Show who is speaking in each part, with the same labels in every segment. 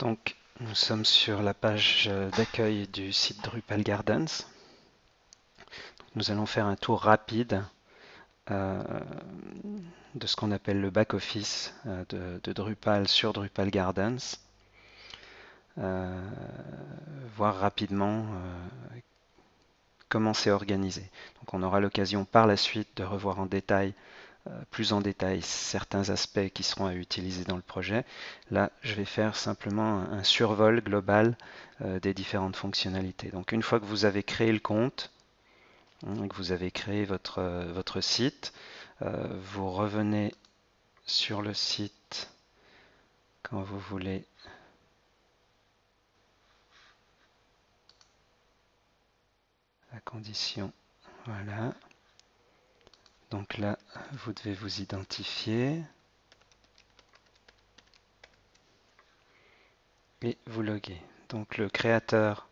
Speaker 1: Donc, nous sommes sur la page d'accueil du site Drupal Gardens. Nous allons faire un tour rapide euh, de ce qu'on appelle le back-office de Drupal sur Drupal Gardens. Euh, Voir rapidement comment c'est organisé. Donc, on aura l'occasion par la suite de revoir plus en détail certains aspects qui seront à utiliser dans le projet. Là, je vais faire simplement un survol global des différentes fonctionnalités. Donc une fois que vous avez créé le compte, que vous avez créé votre site, vous revenez sur le site quand vous voulez. La condition, voilà. Donc là, vous devez vous identifier et vous loguer. Donc le créateur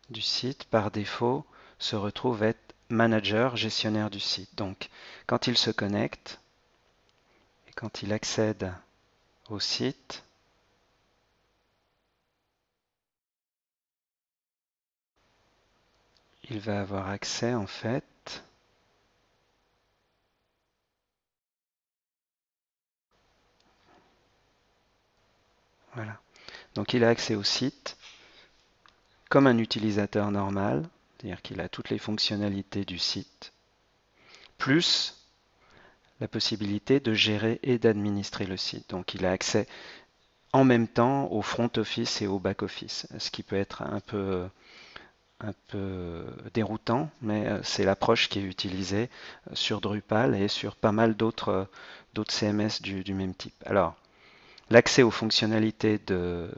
Speaker 1: du site, par défaut, se retrouve être manager, gestionnaire du site. Donc, quand il se connecte et quand il accède au site, il va avoir accès en fait. Voilà. Donc, il a accès au site comme un utilisateur normal, c'est-à-dire qu'il a toutes les fonctionnalités du site, plus la possibilité de gérer et d'administrer le site. Donc, il a accès en même temps au front office et au back office, ce qui peut être un peu déroutant, mais c'est l'approche qui est utilisée sur Drupal et sur pas mal d'autres CMS du même type. Alors, l'accès aux fonctionnalités de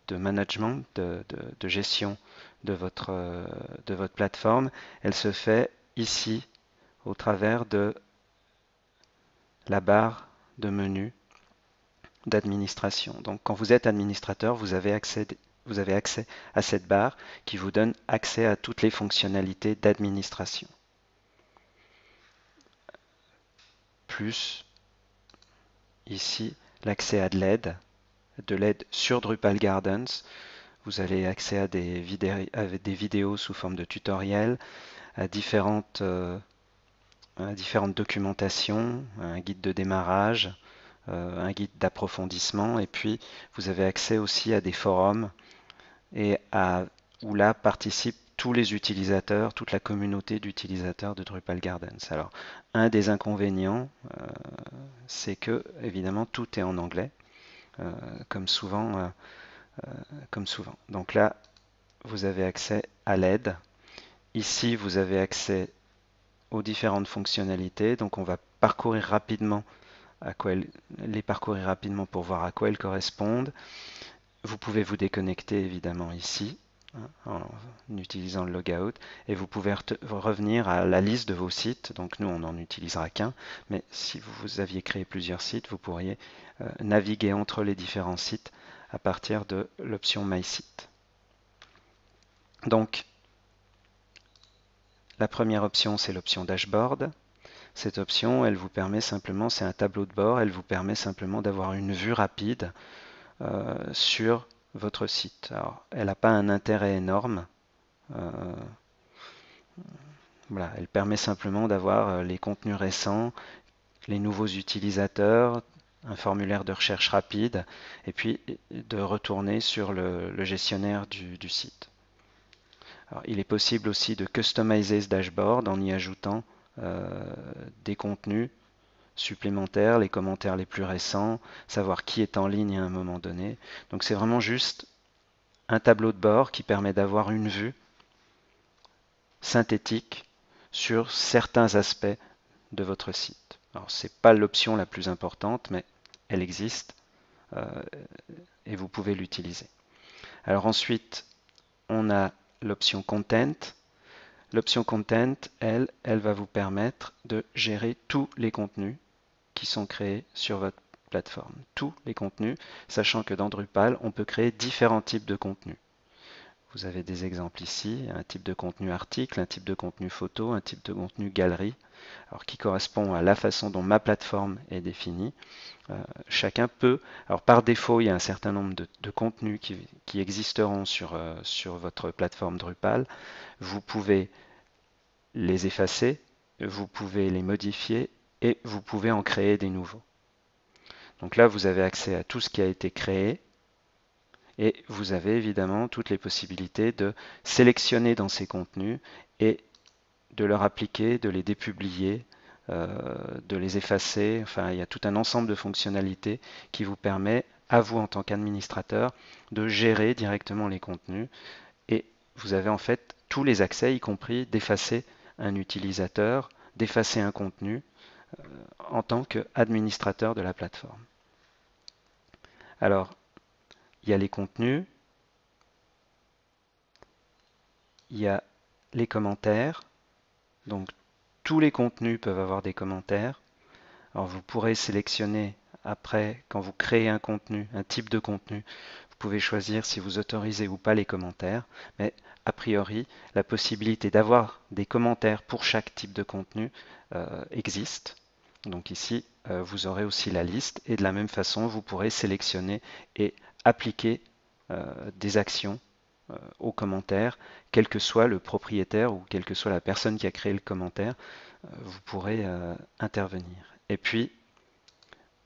Speaker 1: management, de gestion de votre plateforme, elle se fait ici au travers de la barre de menu d'administration. Donc, quand vous êtes administrateur, vous avez accès à cette barre qui vous donne accès à toutes les fonctionnalités d'administration. Plus ici l'accès à de l'aide sur Drupal Gardens. Vous avez accès à des vidéos sous forme de tutoriels, à différentes documentations, un guide de démarrage, un guide d'approfondissement, et puis vous avez accès aussi à des forums où là participent tous les utilisateurs, toute la communauté d'utilisateurs de Drupal Gardens. Alors, un des inconvénients, c'est que évidemment tout est en anglais, euh, comme souvent, euh, comme souvent. Donc là, vous avez accès à l'aide. Ici, vous avez accès aux différentes fonctionnalités. Donc, on va parcourir rapidement les parcourir rapidement pour voir à quoi elles correspondent. Vous pouvez vous déconnecter évidemment ici en utilisant le logout et vous pouvez revenir à la liste de vos sites. Donc nous, on n'en utilisera qu'un, mais si vous aviez créé plusieurs sites, vous pourriez naviguer entre les différents sites à partir de l'option My Site. Donc, la première option, c'est l'option Dashboard. Cette option, elle vous permet simplement, c'est un tableau de bord, elle vous permet simplement d'avoir une vue rapide sur votre site. Alors, elle n'a pas un intérêt énorme. Euh, voilà, elle permet simplement d'avoir les contenus récents, les nouveaux utilisateurs, un formulaire de recherche rapide, et puis de retourner sur le gestionnaire du site. Alors, il est possible aussi de customiser ce dashboard en y ajoutant des contenus supplémentaires, les commentaires les plus récents, savoir qui est en ligne à un moment donné. Donc c'est vraiment juste un tableau de bord qui permet d'avoir une vue synthétique sur certains aspects de votre site. Alors ce n'est pas l'option la plus importante, mais elle existe euh, et vous pouvez l'utiliser. Alors ensuite, on a l'option Content. L'option Content, elle va vous permettre de gérer tous les contenus qui sont créés sur votre plateforme. Tous les contenus, sachant que dans Drupal, on peut créer différents types de contenus. Vous avez des exemples ici, un type de contenu article, un type de contenu photo, un type de contenu galerie, alors qui correspond à la façon dont ma plateforme est définie. Chacun peut, alors par défaut, il y a un certain nombre de contenus qui existeront sur votre plateforme Drupal. Vous pouvez les effacer, vous pouvez les modifier et vous pouvez en créer des nouveaux. Donc là, vous avez accès à tout ce qui a été créé et vous avez évidemment toutes les possibilités de sélectionner dans ces contenus et de leur appliquer, de les dépublier, de les effacer. Enfin, il y a tout un ensemble de fonctionnalités qui vous permet, à vous en tant qu'administrateur, de gérer directement les contenus. Et vous avez en fait tous les accès, y compris d'effacer un utilisateur, d'effacer un contenu en tant qu'administrateur de la plateforme. Alors, il y a les contenus, il y a les commentaires. Donc, tous les contenus peuvent avoir des commentaires. Alors, vous pourrez sélectionner après, quand vous créez un contenu, un type de contenu, vous pouvez choisir si vous autorisez ou pas les commentaires. Mais a priori, la possibilité d'avoir des commentaires pour chaque type de contenu existe. Donc ici, vous aurez aussi la liste et de la même façon, vous pourrez sélectionner et appliquer des actions aux commentaires, quel que soit le propriétaire ou quelle que soit la personne qui a créé le commentaire, vous pourrez intervenir. Et puis,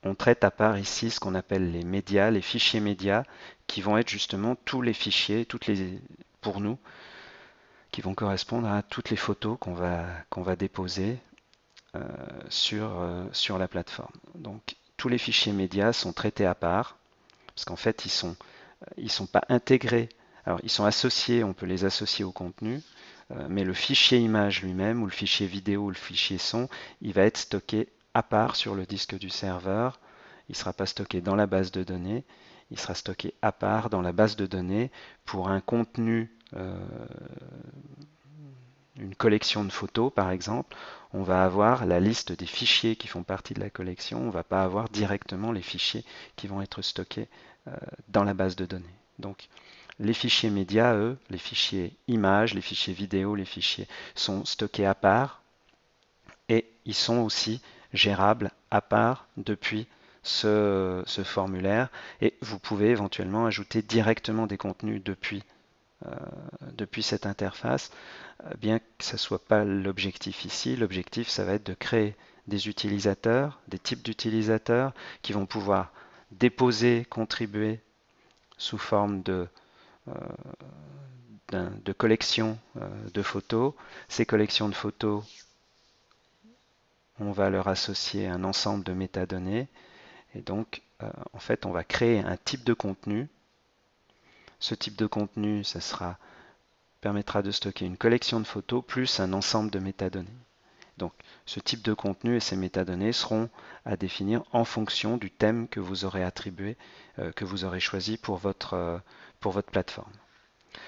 Speaker 1: on traite à part ici ce qu'on appelle les médias, les fichiers médias, qui vont être justement tous les fichiers, pour nous, qui vont correspondre à toutes les photos qu'on va déposer sur la plateforme. Donc tous les fichiers médias sont traités à part, parce qu'en fait ils sont pas intégrés. Alors ils sont associés, on peut les associer au contenu, mais le fichier image lui-même, ou le fichier vidéo, ou le fichier son, il va être stocké à part sur le disque du serveur. Il ne sera pas stocké dans la base de données, il sera stocké à part dans la base de données pour un contenu, une collection de photos par exemple. On va avoir la liste des fichiers qui font partie de la collection, on ne va pas avoir directement les fichiers qui vont être stockés dans la base de données. Donc les fichiers médias, eux, les fichiers images, les fichiers vidéo, les fichiers sont stockés à part et ils sont aussi gérables à part depuis ce formulaire et vous pouvez éventuellement ajouter directement des contenus depuis cette interface, bien que ce ne soit pas l'objectif ici. L'objectif, ça va être de créer des utilisateurs, des types d'utilisateurs qui vont pouvoir déposer, contribuer sous forme de collections de photos. Ces collections de photos, on va leur associer un ensemble de métadonnées. Et donc, en fait, on va créer un type de contenu. Ce type de contenu, permettra de stocker une collection de photos plus un ensemble de métadonnées. Donc, ce type de contenu et ces métadonnées seront à définir en fonction du thème que vous aurez attribué, que vous aurez choisi pour votre plateforme.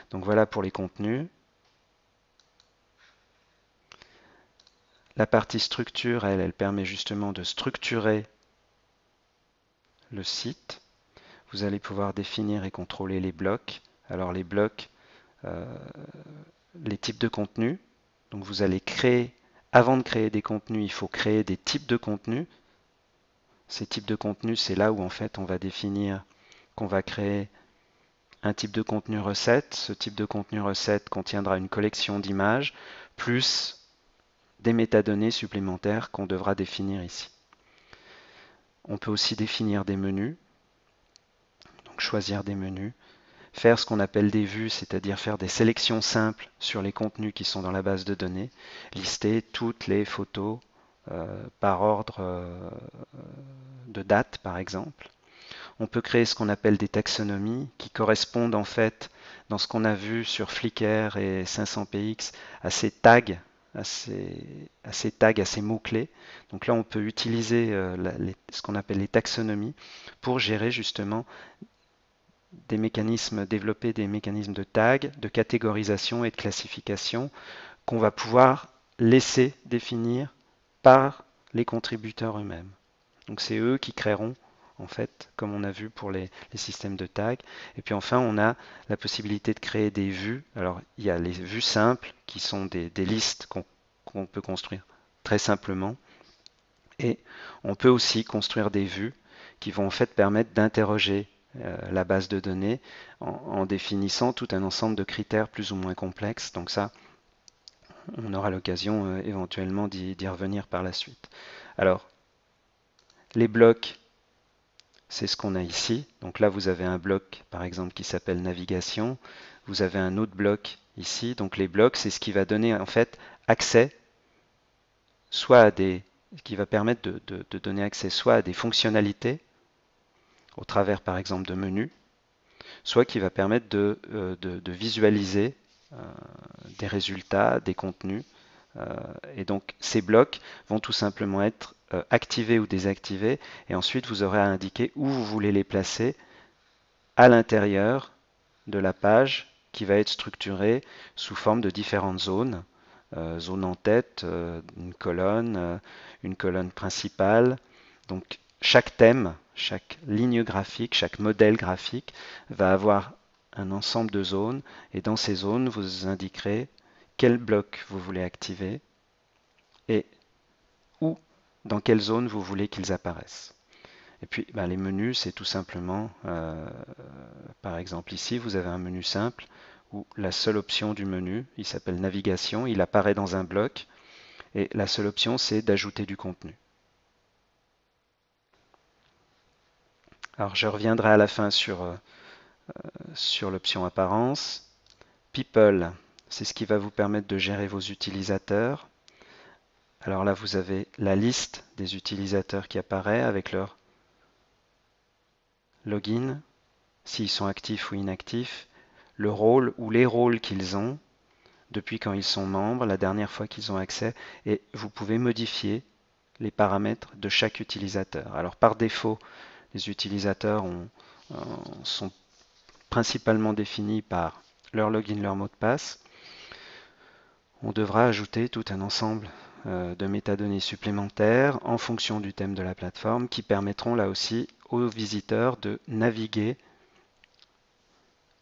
Speaker 1: Donc voilà pour les contenus. La partie structure, elle permet justement de structurer le site. Vous allez pouvoir définir et contrôler les blocs. Alors les blocs, les types de contenus. Donc vous allez créer, avant de créer des contenus, il faut créer des types de contenus. Ces types de contenus, c'est là où en fait on va définir qu'on va créer un type de contenu recette. Ce type de contenu recette contiendra une collection d'images plus des métadonnées supplémentaires qu'on devra définir ici. On peut aussi définir des menus, donc choisir des menus, faire ce qu'on appelle des vues, c'est-à-dire faire des sélections simples sur les contenus qui sont dans la base de données, lister toutes les photos par ordre de date par exemple. On peut créer ce qu'on appelle des taxonomies qui correspondent en fait dans ce qu'on a vu sur Flickr et 500px à ces tags, à ces mots-clés. Donc là, on peut utiliser ce qu'on appelle les taxonomies pour gérer justement des mécanismes, développer des mécanismes de tag, de catégorisation et de classification qu'on va pouvoir laisser définir par les contributeurs eux-mêmes. Donc c'est eux qui créeront en fait, comme on a vu pour les systèmes de tag. Et puis enfin, on a la possibilité de créer des vues. Alors, il y a les vues simples, qui sont des listes qu'on peut construire très simplement. Et on peut aussi construire des vues qui vont en fait permettre d'interroger la base de données en définissant tout un ensemble de critères plus ou moins complexes. Donc ça, on aura l'occasion éventuellement d'y revenir par la suite. Alors, les blocs, c'est ce qu'on a ici. Donc là, vous avez un bloc, par exemple, qui s'appelle navigation. Vous avez un autre bloc ici. Donc les blocs, c'est ce qui va donner en fait accès soit à des, qui va permettre de donner accès soit à des fonctionnalités au travers, par exemple, de menus, soit qui va permettre de visualiser euh, des résultats, des contenus. Et donc ces blocs vont tout simplement être activés ou désactivés, et ensuite vous aurez à indiquer où vous voulez les placer à l'intérieur de la page qui va être structurée sous forme de différentes zones. Zone en tête, une colonne principale. Donc chaque thème, chaque ligne graphique, chaque modèle graphique va avoir un ensemble de zones, et dans ces zones, vous indiquerez quel bloc vous voulez activer et où, dans quelle zone vous voulez qu'ils apparaissent. Et puis ben, les menus, c'est tout simplement, par exemple ici, vous avez un menu simple où la seule option du menu, il s'appelle navigation, il apparaît dans un bloc, et la seule option, c'est d'ajouter du contenu. Alors je reviendrai à la fin sur l'option apparence. People, c'est ce qui va vous permettre de gérer vos utilisateurs. Alors là, vous avez la liste des utilisateurs qui apparaît avec leur login, s'ils sont actifs ou inactifs, le rôle ou les rôles qu'ils ont, depuis quand ils sont membres, la dernière fois qu'ils ont accès, et vous pouvez modifier les paramètres de chaque utilisateur. Alors par défaut, les utilisateurs sont principalement définis par leur login, leur mot de passe. On devra ajouter tout un ensemble de métadonnées supplémentaires en fonction du thème de la plateforme qui permettront là aussi aux visiteurs de naviguer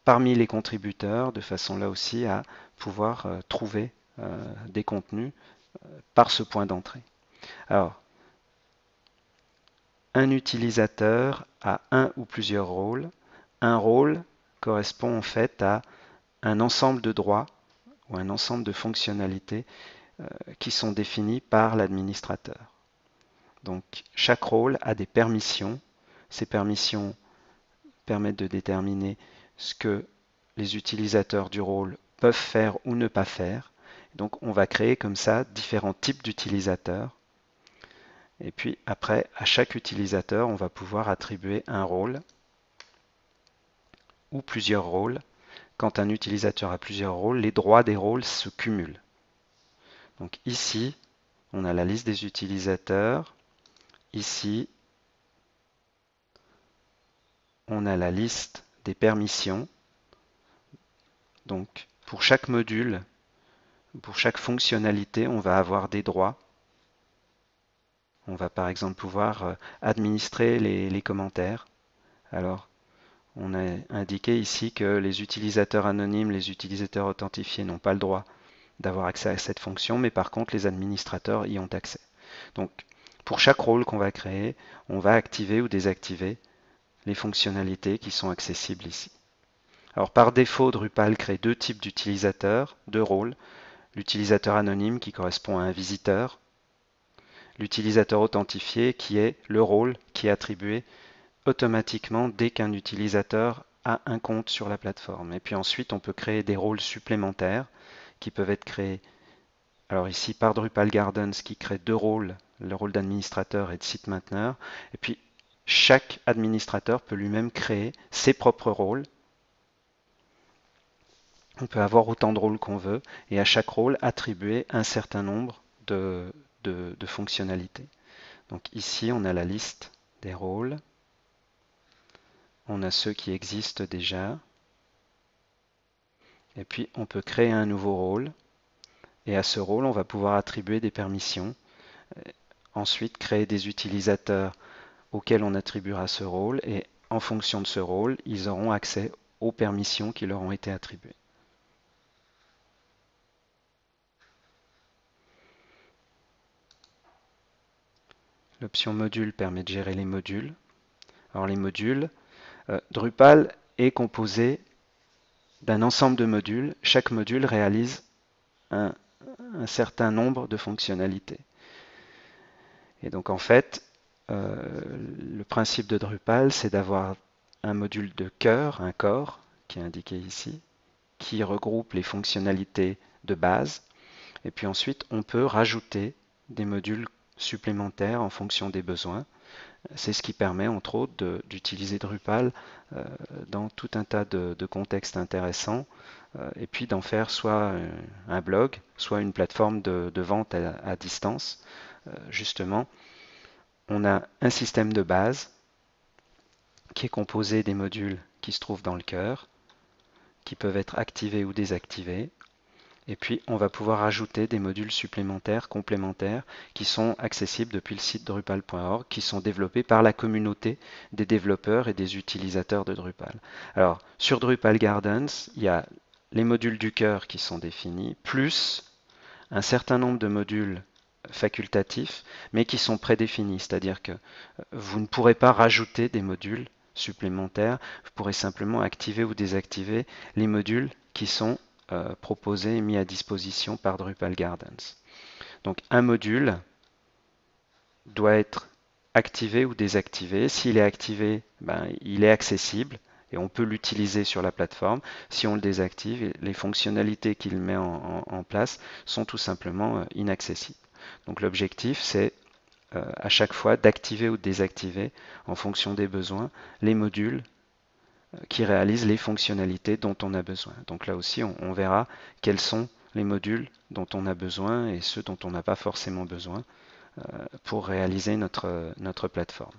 Speaker 1: parmi les contributeurs de façon là aussi à pouvoir trouver des contenus par ce point d'entrée. Alors, un utilisateur a un ou plusieurs rôles. Un rôle correspond en fait à un ensemble de droits ou un ensemble de fonctionnalités qui sont définis par l'administrateur. Donc chaque rôle a des permissions. Ces permissions permettent de déterminer ce que les utilisateurs du rôle peuvent faire ou ne pas faire. Donc on va créer comme ça différents types d'utilisateurs. Et puis après, à chaque utilisateur, on va pouvoir attribuer un rôle ou plusieurs rôles. Quand un utilisateur a plusieurs rôles, les droits des rôles se cumulent. Donc ici, on a la liste des utilisateurs. Ici, on a la liste des permissions. Donc pour chaque module, pour chaque fonctionnalité, on va avoir des droits. On va par exemple pouvoir administrer les commentaires. Alors, on a indiqué ici que les utilisateurs anonymes, les utilisateurs authentifiés n'ont pas le droit d'avoir accès à cette fonction, mais par contre, les administrateurs y ont accès. Donc, pour chaque rôle qu'on va créer, on va activer ou désactiver les fonctionnalités qui sont accessibles ici. Alors, par défaut, Drupal crée deux types d'utilisateurs, deux rôles. L'utilisateur anonyme qui correspond à un visiteur, l'utilisateur authentifié qui est le rôle qui est attribué automatiquement dès qu'un utilisateur a un compte sur la plateforme. Et puis ensuite, on peut créer des rôles supplémentaires qui peuvent être créés, alors ici par Drupal Gardens qui crée deux rôles, le rôle d'administrateur et de site mainteneur. Et puis chaque administrateur peut lui-même créer ses propres rôles. On peut avoir autant de rôles qu'on veut et à chaque rôle attribuer un certain nombre de fonctionnalités. Donc ici, on a la liste des rôles. On a ceux qui existent déjà. Et puis, on peut créer un nouveau rôle. Et à ce rôle, on va pouvoir attribuer des permissions. Ensuite, créer des utilisateurs auquel on attribuera ce rôle et en fonction de ce rôle, ils auront accès aux permissions qui leur ont été attribuées. L'option module permet de gérer les modules. Alors les modules, Drupal est composé d'un ensemble de modules. Chaque module réalise un certain nombre de fonctionnalités. Et donc en fait, le principe de Drupal, c'est d'avoir un module de cœur, un core, qui est indiqué ici, qui regroupe les fonctionnalités de base. Et puis ensuite, on peut rajouter des modules supplémentaires en fonction des besoins. C'est ce qui permet, entre autres, d'utiliser Drupal dans tout un tas de contextes intéressants et puis d'en faire soit un blog, soit une plateforme de vente à distance. Justement, on a un système de base qui est composé des modules qui se trouvent dans le cœur, qui peuvent être activés ou désactivés. Et puis, on va pouvoir ajouter des modules supplémentaires, complémentaires, qui sont accessibles depuis le site drupal.org, qui sont développés par la communauté des développeurs et des utilisateurs de Drupal. Alors, sur Drupal Gardens, il y a les modules du cœur qui sont définis, plus un certain nombre de modules facultatifs, mais qui sont prédéfinis, c'est-à-dire que vous ne pourrez pas rajouter des modules supplémentaires, vous pourrez simplement activer ou désactiver les modules qui sont proposés et mis à disposition par Drupal Gardens. Donc un module doit être activé ou désactivé. S'il est activé, il est accessible et on peut l'utiliser sur la plateforme. Si on le désactive, les fonctionnalités qu'il met en place sont tout simplement inaccessibles. Donc l'objectif, c'est à chaque fois d'activer ou de désactiver en fonction des besoins les modules qui réalisent les fonctionnalités dont on a besoin. Donc là aussi, on verra quels sont les modules dont on a besoin et ceux dont on n'a pas forcément besoin pour réaliser notre plateforme.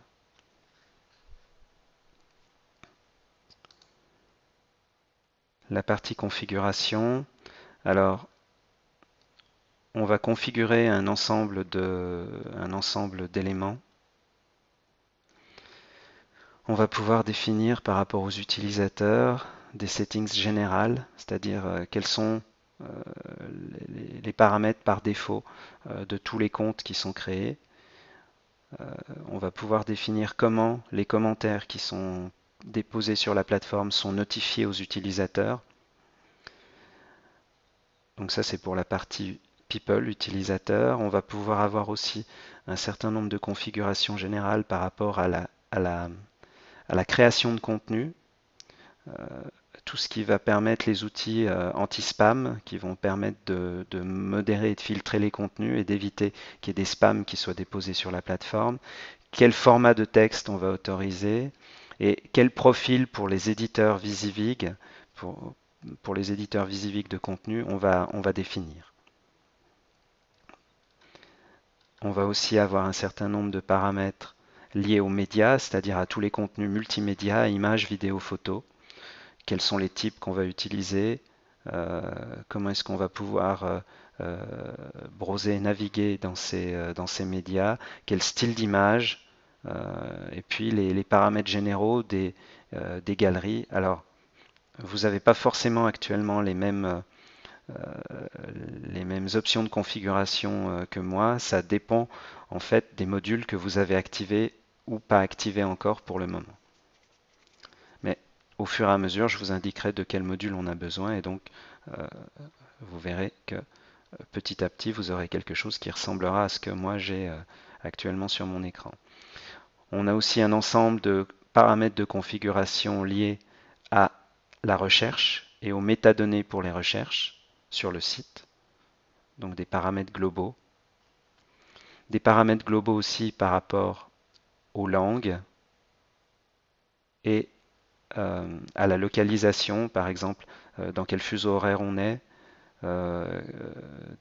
Speaker 1: La partie configuration. Alors, on va configurer un ensemble d'éléments. On va pouvoir définir par rapport aux utilisateurs des settings générales, c'est-à-dire quels sont les paramètres par défaut de tous les comptes qui sont créés. On va pouvoir définir comment les commentaires qui sont déposés sur la plateforme sont notifiés aux utilisateurs. Donc ça, c'est pour la partie people, utilisateur. On va pouvoir avoir aussi un certain nombre de configurations générales par rapport à la création de contenu. Tout ce qui va permettre les outils anti-spam qui vont permettre de modérer et de filtrer les contenus et d'éviter qu'il y ait des spams qui soient déposés sur la plateforme. Quel format de texte on va autoriser et quel profil pour les éditeurs Visivig, pour les éditeurs Visivig de contenu, on va définir. On va aussi avoir un certain nombre de paramètres liés aux médias, c'est-à-dire à tous les contenus multimédia, images, vidéos, photos. Quels sont les types qu'on va utiliser, comment est-ce qu'on va pouvoir browser et naviguer dans ces médias, quel style d'image, et puis les paramètres généraux des galeries. Alors, vous n'avez pas forcément actuellement les mêmes options de configuration que moi. Ça dépend en fait des modules que vous avez activés ou pas activés encore pour le moment. Mais au fur et à mesure, je vous indiquerai de quel module on a besoin et donc vous verrez que petit à petit, vous aurez quelque chose qui ressemblera à ce que moi j'ai actuellement sur mon écran. On a aussi un ensemble de paramètres de configuration liés à la recherche et aux métadonnées pour les recherches sur le site, donc des paramètres globaux. Des paramètres globaux aussi par rapport aux langues et à la localisation, par exemple, dans quel fuseau horaire on est,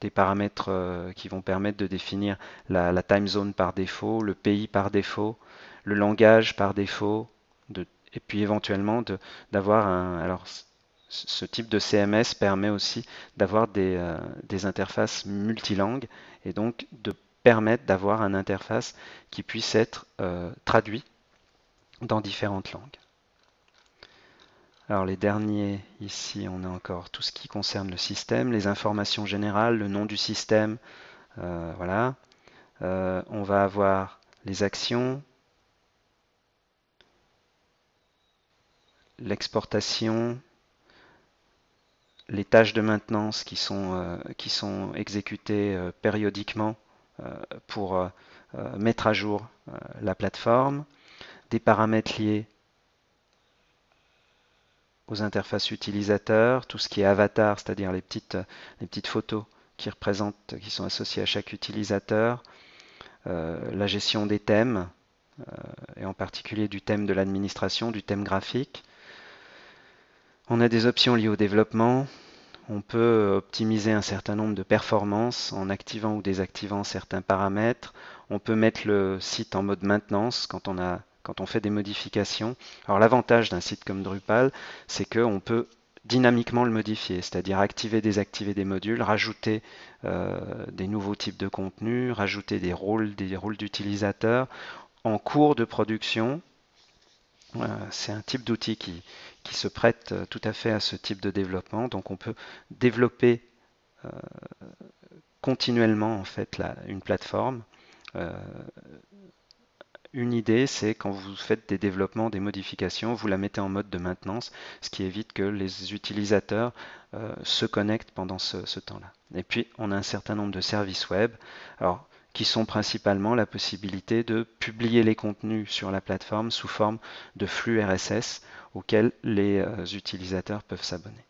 Speaker 1: des paramètres qui vont permettre de définir la time zone par défaut, le pays par défaut, le langage par défaut, et puis éventuellement d'avoir un... Alors, ce type de CMS permet aussi d'avoir des interfaces multilangues et donc de permettent d'avoir une interface qui puisse être traduite dans différentes langues. Alors les derniers, ici on a encore tout ce qui concerne le système, les informations générales, le nom du système, voilà. On va avoir les actions, l'exportation, les tâches de maintenance qui sont exécutées périodiquement pour mettre à jour la plateforme, des paramètres liés aux interfaces utilisateurs, tout ce qui est avatar, c'est-à-dire les petites photos qui sont associées à chaque utilisateur, la gestion des thèmes, et en particulier du thème de l'administration, du thème graphique. On a des options liées au développement. On peut optimiser un certain nombre de performances en activant ou désactivant certains paramètres. On peut mettre le site en mode maintenance quand on fait des modifications. Alors l'avantage d'un site comme Drupal, c'est qu'on peut dynamiquement le modifier, c'est-à-dire activer, désactiver des modules, rajouter des nouveaux types de contenus, rajouter des rôles d'utilisateurs en cours de production. C'est un type d'outil qui se prête tout à fait à ce type de développement. Donc on peut développer continuellement en fait une plateforme. Euh, une idée, c'est quand vous faites des développements, des modifications, vous la mettez en mode de maintenance, ce qui évite que les utilisateurs se connectent pendant ce temps-là. Et puis on a un certain nombre de services web. Alors, qui sont principalement la possibilité de publier les contenus sur la plateforme sous forme de flux RSS auxquels les utilisateurs peuvent s'abonner.